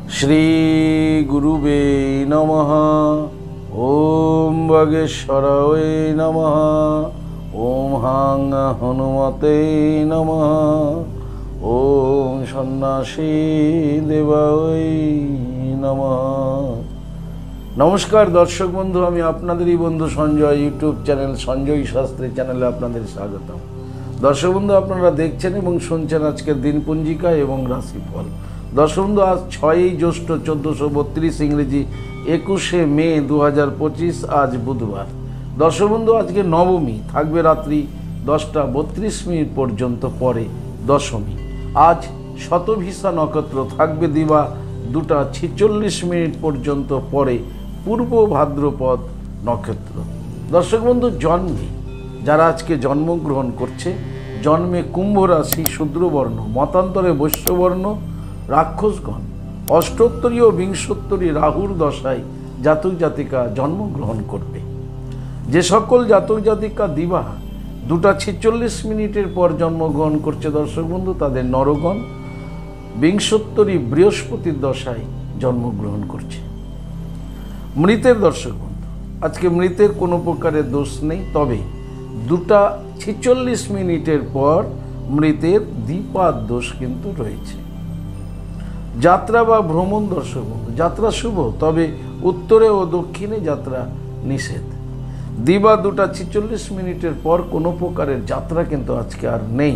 श्री गुरुवे नमः। ओम वागेश्वराय नमः। ओम हां हनुमते नमः। ओम सन्यासी देवाय नमः। नमस्कार दर्शक बंधु, आमी आपनादेर बंधु संजय, यूट्यूब चैनल संजय शास्त्री चैनेले आपनादेर स्वागतम। दर्शक बंधु, आपनारा देखছেন এবং শুনছেন আজকের দিনপঞ্জিকা এবং রাশিফল। दर्शक बंधु, आज 6 জ্যৈষ্ঠ 1432 इंग्रेजी 21 मे 2025 आज बुधवार। दर्शक बंधु, आज के नवमी থাকবে রাত্রি 10টা32 पर्यन्त পরে दशमी। आज शतभिषा नक्षत्र থাকবে दिवा 2টা46 पर्यन्त পরে पूर्व भाद्रपद नक्षत्र। दर्शक बंधु, जन्मे যারা আজকে জন্মগ্রহণ করছে, জন্মে কুম্ভ রাশি, শূদ্রবর্ণ, মতান্তরে বৈশ্যবর্ণ, রাক্ষসগণ, অষ্টোত্তরী ও বিংশোত্তরী রাহুর দশায় জাতক জাতিকা জন্মগ্রহণ করবে। যে সকল জাতক জাতিকা দিবা 2টা46 পর জন্মগ্রহণ করছে দর্শক বন্ধু, তাদের নরগণ বিংশোত্তরী বৃহস্পতির দশায় জন্মগ্রহণ করছে। মৃতের দর্শক বন্ধু, আজকে মৃতের কোনো প্রকারের দোষ নেই, তবে 2টা46 পর মৃতের দ্বিপাদ দোষ কিন্তু রয়েছে। যাত্রা বা ভ্রমণ দর্শক বন্ধু, যাত্রা শুভ, তবে উত্তরে ও দক্ষিণে যাত্রা নিষেধ। দিবা 2টা46 পর কোনো প্রকারের যাত্রা কিন্তু আজকে আর নেই।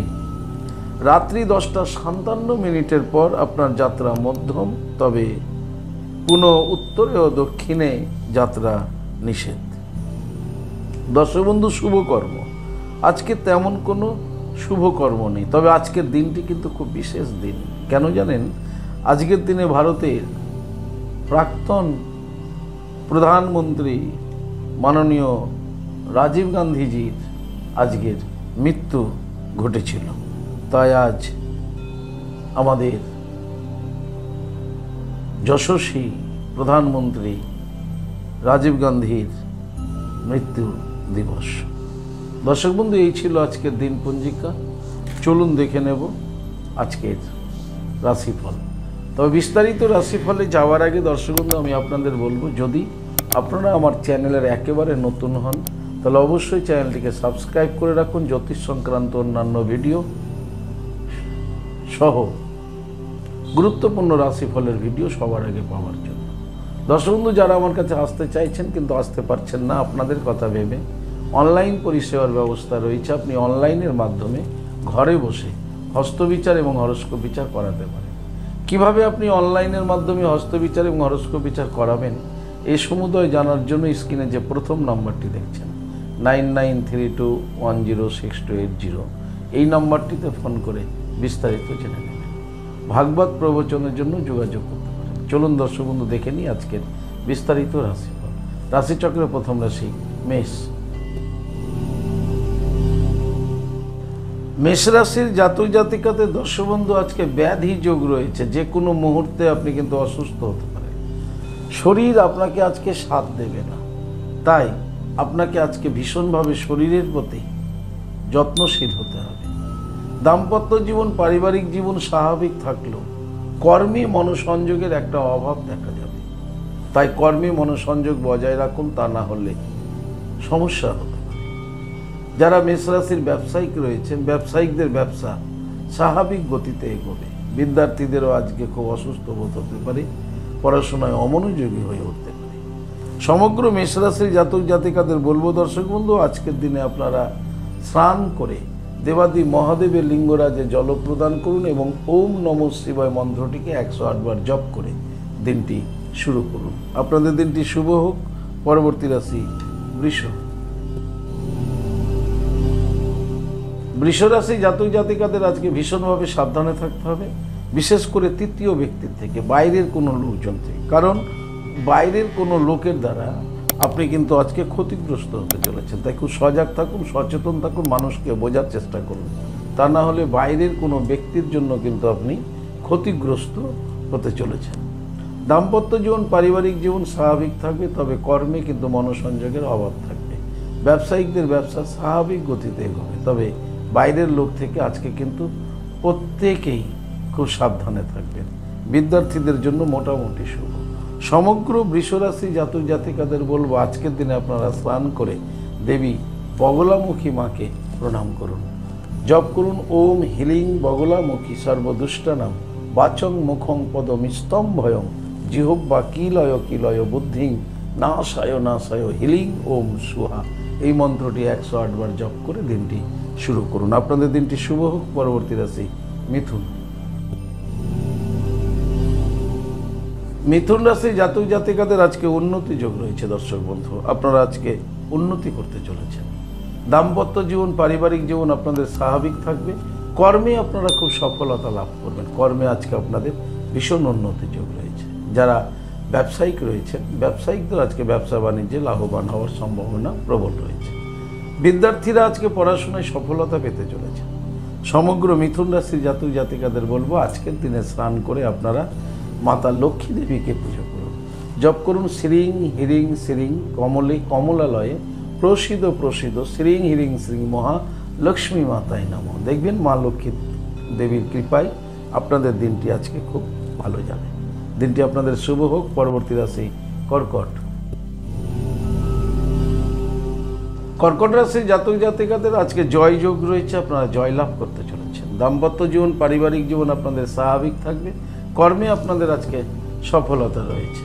রাত্রি 10টা57 পর আপনার যাত্রা মধ্যম, তবে পুনঃ উত্তরে ও দক্ষিণে যাত্রা নিষেধ। দর্শক বন্ধু, শুভকর্ম আজকে তেমন কোনো শুভকর্ম নেই, তবে আজকের দিনটি কিন্তু খুব বিশেষ দিন। কেন জানেন? আজকের দিনে ভারতের প্রাক্তন প্রধানমন্ত্রী মাননীয় রাজীব গান্ধীজির আজকের মৃত্যু ঘটেছিল। তাই আজ আমাদের যশস্বী প্রধানমন্ত্রী রাজীব গান্ধীর মৃত্যু দিবস। দর্শক বন্ধু, এই ছিল আজকের দিন পঞ্জিকা। চলুন দেখে নেব আজকের রাশিফল। তবে বিস্তারিত রাশিফলে যাওয়ার আগে দর্শক বন্ধু, আমি আপনাদের বলবো, যদি আপনারা আমার চ্যানেলের একেবারে নতুন হন তাহলে অবশ্যই চ্যানেলটিকে সাবস্ক্রাইব করে রাখুন, জ্যোতিষ সংক্রান্ত অন্যান্য ভিডিও সহ গুরুত্বপূর্ণ রাশিফলের ভিডিও সবার আগে পাওয়ার জন্য। দর্শক বন্ধু, যারা আমার কাছে আসতে চাইছেন কিন্তু আসতে পারছেন না, আপনাদের কথা ভেবে অনলাইন পরিষেবার ব্যবস্থা রয়েছে। আপনি অনলাইনের মাধ্যমে ঘরে বসে হস্তবিচার এবং হরস্কোপ বিচার করাতে পারেন। কিভাবে আপনি অনলাইনের মাধ্যমে হস্তবিচার এবং হরস্কোপ বিচার করাবেন, এই সমুদয় জানার জন্য স্ক্রিনে যে প্রথম নাম্বারটি দেখছেন 9932106280, এই নাম্বারটিতে ফোন করে বিস্তারিত জেনে নেবেন। ভাগবত প্রবচনের জন্য যোগাযোগ করতে পারেন। চলুন দর্শক বন্ধু, দেখে নিই আজকের বিস্তারিত রাশিফল। রাশিচক্রের প্রথম রাশি মেষ। মেষ রাশির জাতক জাতিকাতে দর্শক বন্ধু, আজকে ব্যাধি যোগ রয়েছে। যে কোনো মুহূর্তে আপনি কিন্তু অসুস্থ হতে পারেন। শরীর আপনাকে আজকে সাথ দেবে না, তাই আপনাকে আজকে ভীষণভাবে শরীরের প্রতি যত্নশীল হতে হবে। দাম্পত্য জীবন, পারিবারিক জীবন স্বাভাবিক থাকলেও কর্মে মনোসংযোগের একটা অভাব দেখা যাবে, তাই কর্মে মনোসংযোগ বজায় রাখুন, তা না হলে সমস্যা হতে পারে। যারা মেষ রাশির ব্যবসায়িক রয়েছেন, ব্যবসায়িকদের ব্যবসা স্বাভাবিক গতিতে এগোবে। বিদ্যার্থীদেরও আজকে খুব অসুস্থ বোধ হতে পারে, পড়াশোনায় অমনোযোগী হয়ে উঠতে পারে। সমগ্র মেষ রাশির জাতক জাতিকাদের বলবো দর্শক বন্ধু, আজকের দিনে আপনারা স্নান করে দেবাদি মহাদেবের লিঙ্গরাজে জল প্রদান করুন এবং ওম নমঃ শিবায় মন্ত্রটিকে 108 বার জপ করে দিনটি শুরু করুন। আপনাদের দিনটি শুভ হোক। পরবর্তী রাশি বৃষ। বৃষ রাশি জাতক জাতিকাদের আজকে ভীষণভাবে সাবধানে থাকতে হবে, বিশেষ করে তৃতীয় ব্যক্তির থেকে, বাইরের কোনো লোকজন থেকে। কারণ বাইরের কোনো লোকের দ্বারা আপনি কিন্তু আজকে ক্ষতিগ্রস্ত হতে চলেছেন। তাই খুব সজাগ থাকুন, সচেতন থাকুন, মানুষকে বোঝার চেষ্টা করুন, তা না হলে বাইরের কোনো ব্যক্তির জন্য কিন্তু আপনি ক্ষতিগ্রস্ত হতে চলেছেন। দাম্পত্য জীবন, পারিবারিক জীবন স্বাভাবিক থাকবে, তবে কর্মে কিন্তু মনোসংযোগের অভাব থাকবে। ব্যবসায়িকদের ব্যবসা স্বাভাবিক গতিতে এগোবে, তবে বাইরের লোক থেকে আজকে কিন্তু প্রত্যেকেই খুব সাবধানে থাকবেন। বিদ্যার্থীদের জন্য মোটামুটি শুভ। সমগ্র বৃষরাশি জাতক জাতিকাদের বলবো আজকের দিনে আপনারা স্নান করে দেবী বগলামুখী মাকে প্রণাম করুন, জপ করুন ওম হিলিং বগলামুখী সর্বদুষ্টানাম বাচং মুখং পদম স্তম্ভয়ং জিহ্বা কিলয় কিলয় বুদ্ধিং নাশায় নাশায় হিলিং ওম সুহা। এই মন্ত্রটি 108 বার জপ করে দিনটি শুরু করুন। আপনাদের দিনটি শুভ হোক। পরবর্তী রাশি মিথুন। মিথুন রাশি জাতক জাতিকাদের আজকে উন্নতি যোগ রয়েছে। দর্শক বন্ধু, আপনারা আজকে উন্নতি করতে চলেছেন। দাম্পত্য জীবন, পারিবারিক জীবন আপনাদের স্বাভাবিক থাকবে। কর্মে আপনারা খুব সফলতা লাভ করবেন। কর্মে আজকে আপনাদের ভীষণ উন্নতি যোগ রয়েছে। যারা ব্যবসায়িক রয়েছেন, ব্যবসায়িকদের আজকে ব্যবসা বাণিজ্যে লাভবান হওয়ার সম্ভাবনা প্রবল রয়েছে। বিদ্যার্থীরা আজকে পড়াশোনায় সফলতা পেতে চলেছে। সমগ্র মিথুন রাশির জাতক জাতিকাদের বলবো আজকের দিনে স্নান করে আপনারা মাতা লক্ষ্মী দেবীকে পুজো করুন, জপ করুন শ্রীং হিরিং শ্রীং কমলালয়ে প্রসিদ্ধ প্রসিদ্ধ শ্রীং হিরিং শ্রীং মহা লক্ষ্মী মাতায় নমঃ। দেখবেন মা লক্ষ্মী দেবীর কৃপায় আপনাদের দিনটি আজকে খুব ভালো যাবে। দিনটি আপনাদের শুভ হোক। পরবর্তী রাশি কর্কট। কর্কট রাশির জাতক জাতিকাদের আজকে জয় যোগ রয়েছে। আপনারা জয় লাভ করতে চলেছেন। দাম্পত্য জীবন, পারিবারিক জীবন আপনাদের স্বাভাবিক থাকবে। কর্মে আপনাদের আজকে সফলতা রয়েছে।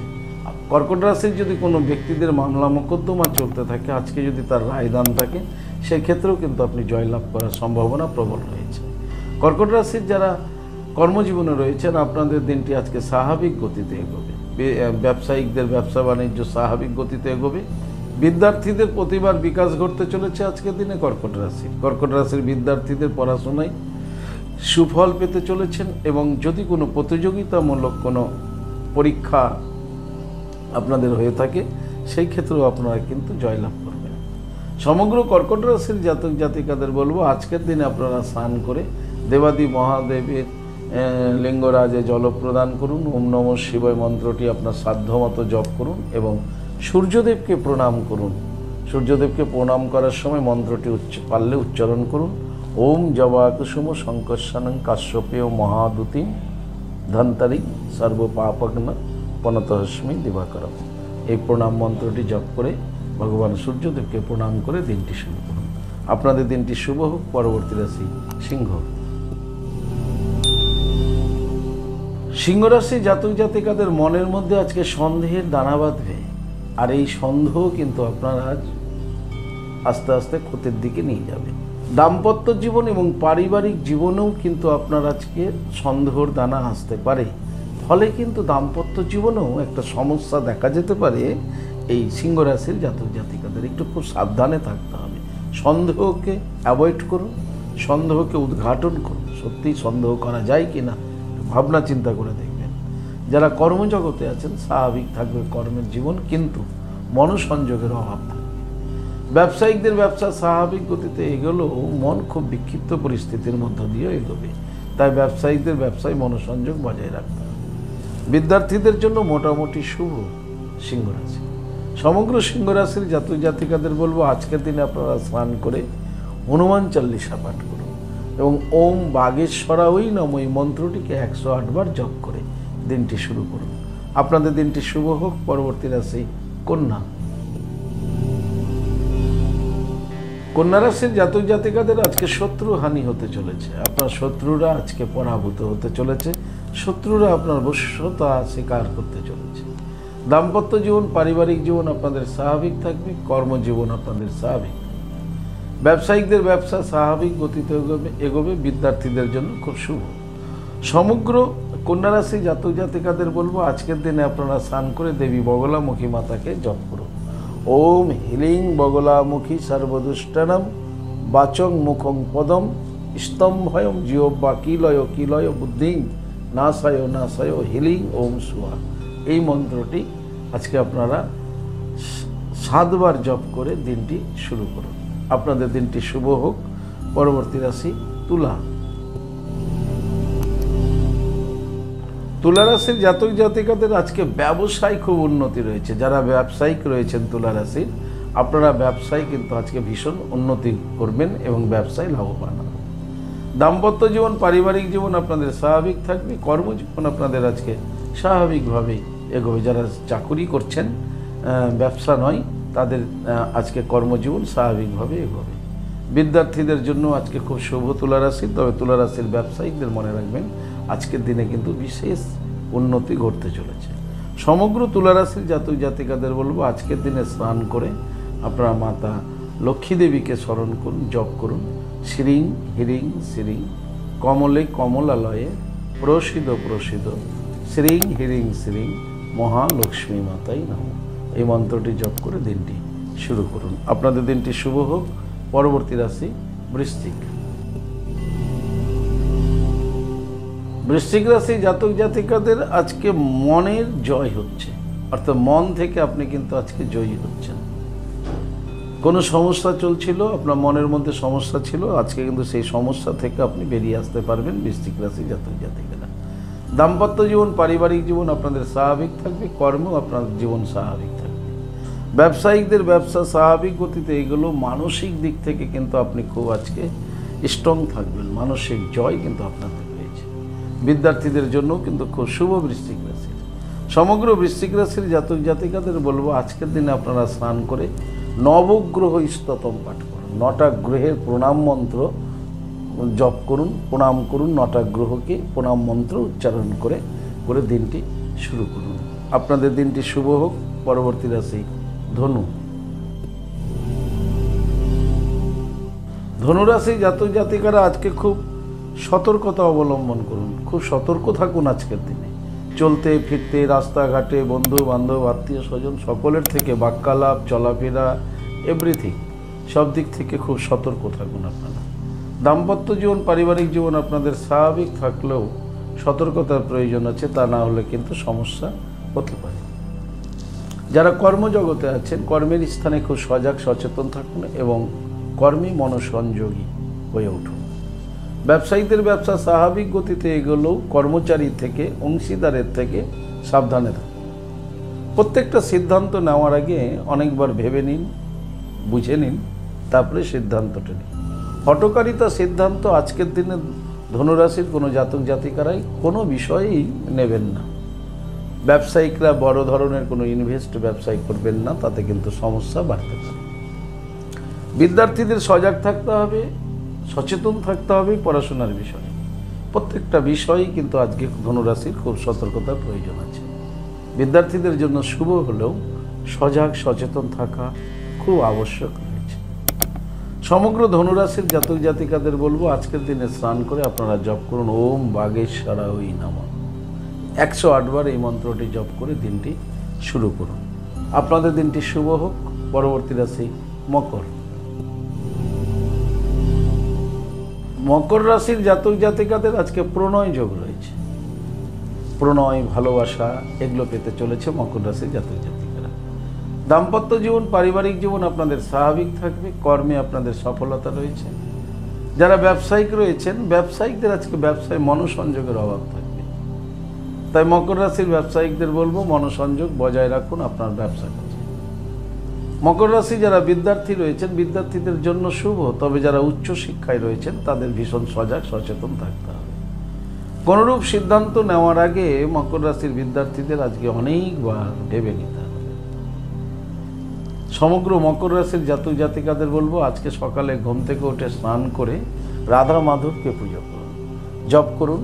কর্কট রাশির যদি কোনো ব্যক্তিদের মামলা মোকদ্দমা চলতে থাকে, আজকে যদি তার রায়দান থাকে, সেক্ষেত্রেও কিন্তু আপনি জয়লাভ করার সম্ভাবনা প্রবল রয়েছে। কর্কট রাশির যারা কর্মজীবনে রয়েছেন, আপনাদের দিনটি আজকে স্বাভাবিক গতিতে এগোবে। ব্যবসায়িকদের ব্যবসা বাণিজ্য স্বাভাবিক গতিতে এগোবে। বিদ্যার্থীদের প্রতিভার বিকাশ ঘটতে চলেছে আজকের দিনে। কর্কট রাশির বিদ্যার্থীদের পড়াশোনায় সুফল পেতে চলেছেন এবং যদি কোনো প্রতিযোগিতামূলক কোনো পরীক্ষা আপনাদের হয়ে থাকে, সেই ক্ষেত্রেও আপনারা কিন্তু জয়লাভ করবেন। সমগ্র কর্কট রাশির জাতক জাতিকাদের বলবো আজকের দিনে আপনারা স্নান করে দেবাদি মহাদেবের লিঙ্গরাজে জল প্রদান করুন। ওম নমঃ শিবায় মন্ত্রটি আপনার সাধ্যমতো জপ করুন এবং সূর্যদেবকে প্রণাম করুন। সূর্যদেবকে প্রণাম করার সময় মন্ত্রটি পারলে উচ্চারণ করুন। ওম জবা কুসুম শঙ্কর্ষণং কাশ্যপেয় মহাদুতিং ধন্তারিং সর্বপাপগ্ন পনতহস্মি দিবাকরম। এই প্রণাম মন্ত্রটি জপ করে ভগবান সূর্যদেবকে প্রণাম করে দিনটি শুরু করুন। আপনাদের দিনটি শুভ হোক। পরবর্তী রাশি সিংহ। সিংহ রাশি জাতক জাতিকাদের মনের মধ্যে আজকে সন্দেহের দানা বাঁধবে। আর এই সন্দেহ কিন্তু আপনারা আজ আস্তে আস্তে ক্ষতির দিকে নিয়ে যাবে। দাম্পত্য জীবন এবং পারিবারিক জীবনেও কিন্তু আপনার আজকে সন্দেহর দানা আসতে পারে। ফলে কিন্তু দাম্পত্য জীবনেও একটা সমস্যা দেখা যেতে পারে। এই সিংহ রাশির জাতক জাতিকাদের একটু খুব সাবধানে থাকতে হবে। সন্দেহকে অ্যাভয়েড করুন, সন্দেহকে উদ্ঘাটন করুন। সত্যিই সন্দেহ করা যায় কি না ভাবনা চিন্তা করে দেখবেন। যারা কর্মজগতে আছেন স্বাভাবিক থাকবে কর্মের জীবন, কিন্তু মনোসংযোগের অভাব থাকবে। ব্যবসায়িকদের ব্যবসা স্বাভাবিক গতিতে এগোলেও মন খুব বিক্ষিপ্ত পরিস্থিতির মধ্য দিয়ে এগোবে। তাই ব্যবসায়ীদের ব্যবসায় মনোসংযোগ বজায় রাখতে হবে। বিদ্যার্থীদের জন্য মোটামুটি শুভ সিংহ রাশি। সমগ্র সিংহ রাশির জাতক জাতিকাদের বলবো আজকের দিনে আপনারা স্নান করে হনুমান চল্লিশা পাঠ করুন এবং ওম বাগেশ্বরাই নমঃ এই মন্ত্রটিকে 108 বার জপ করে দিনটি শুরু করুন। আপনাদের দিনটি শুভ হোক। পরবর্তী রাশি কন্যা। কন্যা রাশির জাতক জাতিকাদের আজকে শত্রু হানি হতে চলেছে। আপনার শত্রুরা আজকে পরাভূত হতে চলেছে। শত্রুরা আপনার বশ্যতা স্বীকার করতে চলেছে। দাম্পত্য জীবন, পারিবারিক জীবন আপনাদের স্বাভাবিক থাকবে। কর্মজীবন আপনাদের স্বাভাবিক। ব্যবসায়িকদের ব্যবসা স্বাভাবিক গতিতে এগোবে। বিদ্যার্থীদের জন্য খুব শুভ। সমগ্র কন্যা রাশি জাতক জাতিকাদের বলবো আজকের দিনে আপনারা স্নান করে দেবী বগলামুখী মাতাকে জপ করুন। ওম হিলিং বগলামুখী সর্বদুষ্টানাম বাচং মুখং পদম স্তম্ভয়ং জিহ্বা কিলয় কিলয় বুদ্ধিং নাশায় নাশায় হিলিং ওম সুহা। এই মন্ত্রটি আজকে আপনারা 7 বার জপ করে দিনটি শুরু করুন। আপনাদের দিনটি শুভ হোক। পরবর্তী রাশি তুলা। তুলা রাশির জাতক জাতিকাদের আজকে ব্যবসায় খুব উন্নতি রয়েছে। যারা ব্যবসায়িক রয়েছেন তুলা রাশির, আপনারা ব্যবসায় কিন্তু আজকে ভীষণ উন্নতি করবেন এবং ব্যবসায় লাভবান হবেন। দাম্পত্য জীবন পারিবারিক জীবন আপনাদের স্বাভাবিক থাকবে। কর্মজীবন আপনাদের আজকে স্বাভাবিকভাবেই এগোবে। যারা চাকুরি করছেন, ব্যবসা নয়, তাদের আজকে কর্মজীবন স্বাভাবিকভাবে এগোবে। বিদ্যার্থীদের জন্য আজকে খুব শুভ তুলা রাশি। তবে তুলা রাশির ব্যবসায়িকদের মনে রাখবেন আজকের দিনে কিন্তু বিশেষ উন্নতি ঘটতে চলেছে। সমগ্র তুলা রাশির জাতক জাতিকাদের বলবো আজকের দিনে স্নান করে আপনারা মাতা লক্ষ্মী দেবীকে স্মরণ করুন, জপ করুন। শ্রীং হ্রিং শ্রীং কমলে কমলালয়ে প্রসিদ প্রসিদ শ্রীং হ্রিং শ্রীং মহালক্ষ্মী মাতাই নমঃ। এই মন্ত্রটি জপ করে দিনটি শুরু করুন। আপনাদের দিনটি শুভ হোক। পরবর্তী রাশি বৃশ্চিক। বৃশ্চিক রাশি জাতক জাতিকাদের আজকে মনের জয় হচ্ছে, অর্থাৎ মন থেকে আপনি কিন্তু আজকে জয়ী হচ্ছেন। কোনো সমস্যা চলছিল, আপনার মনের মধ্যে সমস্যা ছিল, আজকে কিন্তু সেই সমস্যা থেকে আপনি বেরিয়ে আসতে পারবেন বৃশ্চিক রাশি জাতক জাতিকারা। দাম্পত্য জীবন পারিবারিক জীবন আপনাদের স্বাভাবিক থাকবে। কর্মেও আপনার জীবন স্বাভাবিক থাকবে। ব্যবসায়িকদের ব্যবসা স্বাভাবিক গতিতে এগুলো। মানসিক দিক থেকে কিন্তু আপনি খুব আজকে স্ট্রং থাকবেন। মানসিক জয় কিন্তু আপনাদের রয়েছে। বিদ্যার্থীদের জন্য কিন্তু খুব শুভ বৃশ্চিক রাশি। সমগ্র বৃশ্চিক রাশির জাতক জাতিকাদের বলবো আজকের দিনে আপনারা স্নান করে নবগ্রহ স্তোত্র পাঠ করুন। 9টা গ্রহের প্রণাম মন্ত্র জপ করুন, প্রণাম করুন। 9টা গ্রহকে প্রণাম মন্ত্র উচ্চারণ করে করে দিনটি শুরু করুন। আপনাদের দিনটি শুভ হোক। পরবর্তী রাশি ধনু। ধনুরাশি জাতক জাতিকারা আজকে খুব সতর্কতা অবলম্বন করুন। খুব সতর্ক থাকুন আজকের দিনে। চলতে ফিরতে, রাস্তাঘাটে, বন্ধু বান্ধব, আত্মীয় স্বজন সকলের থেকে বাক্যালাপ, চলাফেরা, এভরিথিং সব দিক থেকে খুব সতর্ক থাকুন আপনারা। দাম্পত্য জীবন পারিবারিক জীবন আপনাদের স্বাভাবিক থাকলেও সতর্কতার প্রয়োজন আছে, তা না হলে কিন্তু সমস্যা হতে পারে। যারা কর্মজগতে আছেন কর্মের স্থানে খুব সজাগ সচেতন থাকুন এবং কর্মী মনসংযোগী হয়ে উঠুন। ব্যবসায়ীদের ব্যবসা স্বাভাবিক গতিতে এগোলেও কর্মচারী থেকে, অংশীদারের থেকে সাবধানে থাকুন। প্রত্যেকটা সিদ্ধান্ত নেওয়ার আগে অনেকবার ভেবে নিন, বুঝে নিন, তারপরে সিদ্ধান্তটা নিন। হঠকারিতা সিদ্ধান্ত আজকের দিনে ধনুরাশির কোনো জাতক জাতিকারাই কোনো বিষয়েই নেবেন না। ব্যবসায়িকরা বড় ধরনের কোনো ইনভেস্ট ব্যবসায় করবেন না, তাতে কিন্তু সমস্যা বাড়তে পারে। বিদ্যার্থীদের সজাগ থাকতে হবে, সচেতন থাকতে হবে পড়াশোনার বিষয়ে। প্রত্যেকটা বিষয়ই কিন্তু আজকে ধনুরাশির খুব সতর্কতার প্রয়োজন আছে। বিদ্যার্থীদের জন্য শুভ হলেও সজাগ সচেতন থাকা খুব আবশ্যক রয়েছে। সমগ্র ধনুরাশির জাতক জাতিকাদের বলবো আজকের দিনে স্নান করে আপনারা জপ করুন ওম বাগেশ্বরায় নমঃ। 108 বার এই মন্ত্রটি জপ করে দিনটি শুরু করুন। আপনাদের দিনটি শুভ হোক। পরবর্তী রাশি মকর। মকর রাশির জাতক জাতিকাদের আজকে প্রণয় যোগ রয়েছে। প্রণয়, ভালোবাসা এগুলো পেতে চলেছে মকর রাশির জাতক জাতিকারা। দাম্পত্য জীবন পারিবারিক জীবন আপনাদের স্বাভাবিক থাকবে। কর্মে আপনাদের সফলতা রয়েছে। যারা ব্যবসায়িক রয়েছেন ব্যবসায়িকদের আজকে ব্যবসায় মনোসংযোগের অভাব থাকবে। তাই মকর রাশির ব্যবসায়িকদের বলবো মনোসংযোগ বজায় রাখুন আপনার ব্যবসা কাজে। মকর রাশি যারা বিদ্যার্থী রয়েছেন বিদ্যার্থীদের জন্য শুভ। তবে যারা উচ্চ শিক্ষায় রয়েছেন তাদের ভীষণ সজাগ সচেতন থাকতে হবে। কোনরূপ সিদ্ধান্ত নেওয়ার আগে মকর রাশির বিদ্যার্থীদের আজকে অনেকবার ভেবে নিতে হবে। সমগ্র মকর রাশির জাতক জাতিকাদের বলবো আজকে সকালে ঘুম থেকে উঠে স্নান করে রাধা মাধবকে পুজো করুন, জপ করুন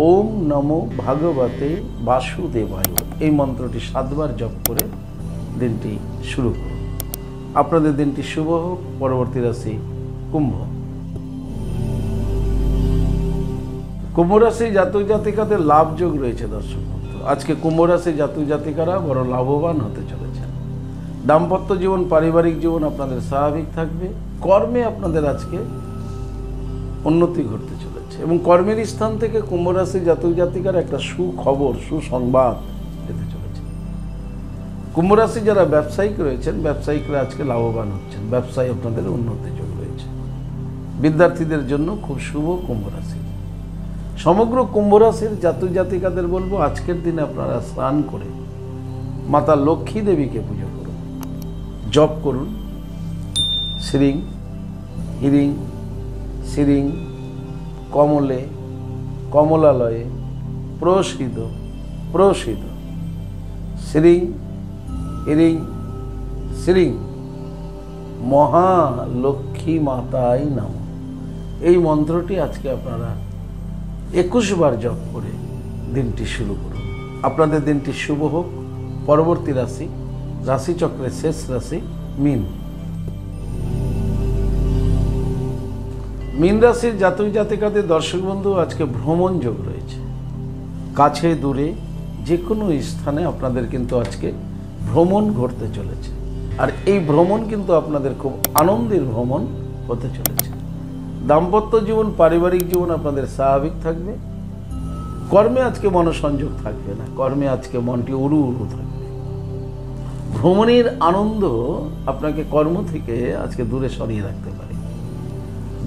ওম নমো ভাগবতে বাসুদেবায়। এই মন্ত্রটি 7 বার জপ করে দিনটি শুরু করুন। আপনাদের দিনটি শুভ হোক। পরবর্তী রাশি কুম্ভ। কুম্ভ রাশি জাতক জাতিকাদের লাভ যোগ রয়েছে। দর্শক আজকে কুম্ভ রাশি জাতক জাতিকারা বড় লাভবান হতে চলেছেন। দাম্পত্য জীবন পারিবারিক জীবন আপনাদের স্বাভাবিক থাকবে। কর্মে আপনাদের আজকে উন্নতি ঘটতে চলেছে এবং কর্মের স্থান থেকে কুম্ভ রাশি জাতক জাতিকার একটা সুখবর, সুসংবাদ পেতে চলেছে। কুম্ভ রাশি যারা ব্যবসায়িক রয়েছেন ব্যবসায়িকরা আজকে লাভবান হচ্ছেন। ব্যবসায় আপনাদের উন্নতি যোগ রয়েছে। বিদ্যার্থীদের জন্য খুব শুভ কুম্ভ রাশি। সমগ্র কুম্ভ রাশির জাতক জাতিকাদের বলবো আজকের দিনে আপনারা স্নান করে মাতা লক্ষ্মী দেবীকে পুজো করুন, জপ করুন শ্রীং হ্রিং শ্রীং কমলে, কমলালয়ে, প্রসিদ প্রসিদ, শ্রীং ইরিং শ্রীং মহালক্ষ্মী মাতাই নাম। এই মন্ত্রটি আজকে আপনারা 21 বার জপ করে দিনটি শুরু করুন। আপনাদের দিনটি শুভ হোক। পরবর্তী রাশি, রাশিচক্রের শেষ রাশি মীন। মীন রাশির জাতক জাতিকাদের দর্শক বন্ধু, আজকে ভ্রমণ যোগ রয়েছে। কাছে দূরে যে কোনো স্থানে আপনাদের কিন্তু আজকে ভ্রমণ ঘটতে চলেছে। আর এই ভ্রমণ কিন্তু আপনাদের খুব আনন্দের ভ্রমণ হতে চলেছে। দাম্পত্য জীবন, পারিবারিক জীবন আপনাদের স্বাভাবিক থাকবে। কর্মে আজকে মনোসংযোগ থাকবে না, কর্মে আজকে মনটি উড়ু উড়ু থাকবে। ভ্রমণের আনন্দ আপনাকে কর্ম থেকে আজকে দূরে সরিয়ে রাখতে পারে।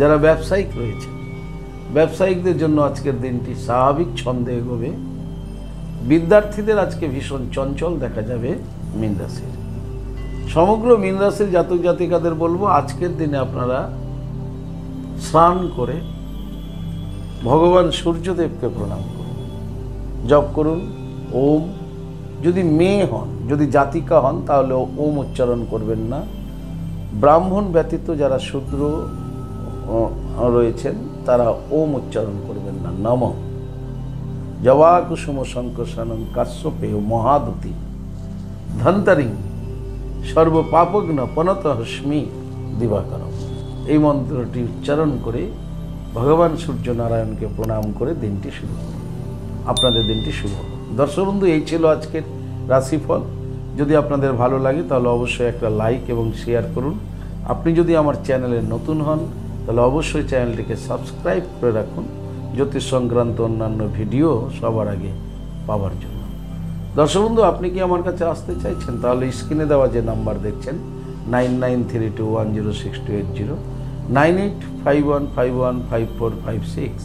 যারা ব্যবসায়িক রয়েছে, ব্যবসায়িকদের জন্য আজকের দিনটি স্বাভাবিক ছন্দে এগোবে। বিদ্যার্থীদের আজকে ভীষণ চঞ্চল দেখা যাবে মীন রাশির। সমগ্র মীন রাশির জাতক জাতিকাদের বলবো, আজকের দিনে আপনারা স্নান করে ভগবান সূর্যদেবকে প্রণাম করুন, জপ করুন ওম। যদি মেয়ে হন, যদি জাতিকা হন, তাহলে ওম উচ্চারণ করবেন না। ব্রাহ্মণ ব্যতীত যারা শূদ্র রয়েছেন তারা ওম উচ্চারণ করবেন না। নম জবা কুসুম শঙ্কসানম কাশ্যপেয় মহাদুতি ধন্তরিং সর্বপাপগ্ন পনতহস্মি দিবাকরম। এই মন্ত্রটি উচ্চারণ করে ভগবান সূর্য নারায়ণকে প্রণাম করে দিনটি শুরু করুন। আপনাদের দিনটি শুভ হোক। দর্শক বন্ধু, এই ছিল আজকের রাশিফল। যদি আপনাদের ভালো লাগে তাহলে অবশ্যই একটা লাইক এবং শেয়ার করুন। আপনি যদি আমার চ্যানেলে নতুন হন তাহলে অবশ্যই চ্যানেলটিকে সাবস্ক্রাইব করে রাখুন, জ্যোতিষ সংক্রান্ত অন্যান্য ভিডিও সবার আগে পাওয়ার জন্য। দর্শক বন্ধু, আপনি কি আমার কাছে আসতে চাইছেন? তাহলে স্ক্রিনে দেওয়া যে নাম্বার দেখছেন 9932106280, 9851515456,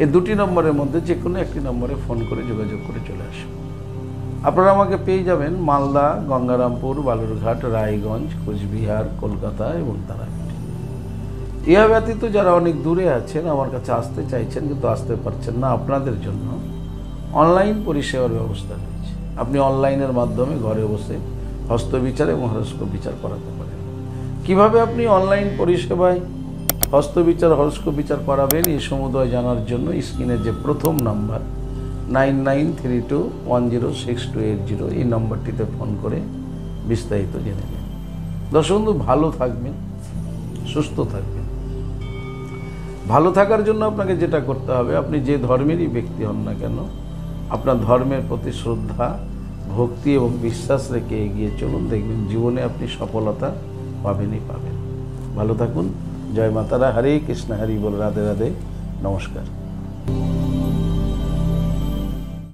এই দুটি নম্বরের মধ্যে যে কোনো একটি নম্বরে ফোন করে যোগাযোগ করে চলে আসুন। আপনারা আমাকে পেয়ে যাবেন মালদা, গঙ্গারামপুর, বালুরঘাট, রায়গঞ্জ, কোচবিহার, কলকাতা এবং তারাপীঠ। ইহা ব্যতীত যারা অনেক দূরে আছেন, আমার কাছে আসতে চাইছেন কিন্তু আসতে পারছেন না, আপনাদের জন্য অনলাইন পরিষেবার ব্যবস্থা রয়েছে। আপনি অনলাইনের মাধ্যমে ঘরে বসে হস্তবিচার এবং হরস্কোপ বিচার করাতে পারেন। কিভাবে আপনি অনলাইন পরিষেবায় হস্তবিচার, হরস্কোপ বিচার করাবেন, এই সমুদয় জানার জন্য স্ক্রিনের যে প্রথম নাম্বার 9932106280, এই নম্বরটিতে ফোন করে বিস্তারিত জেনে নেবেন। দর্শক বন্ধু, ভালো থাকবেন, সুস্থ থাকবেন। ভালো থাকার জন্য আপনাকে যেটা করতে হবে, আপনি যে ধর্মেরই ব্যক্তি হন না কেন, আপনার ধর্মের প্রতি শ্রদ্ধা, ভক্তি এবং বিশ্বাস রেখে এগিয়ে চলুন। দেখবেন জীবনে আপনি সফলতা পাবেনই পাবেন। ভালো থাকুন। জয় মাতারা। হরে কৃষ্ণ, হরি বল। রাধে রাধে। নমস্কার।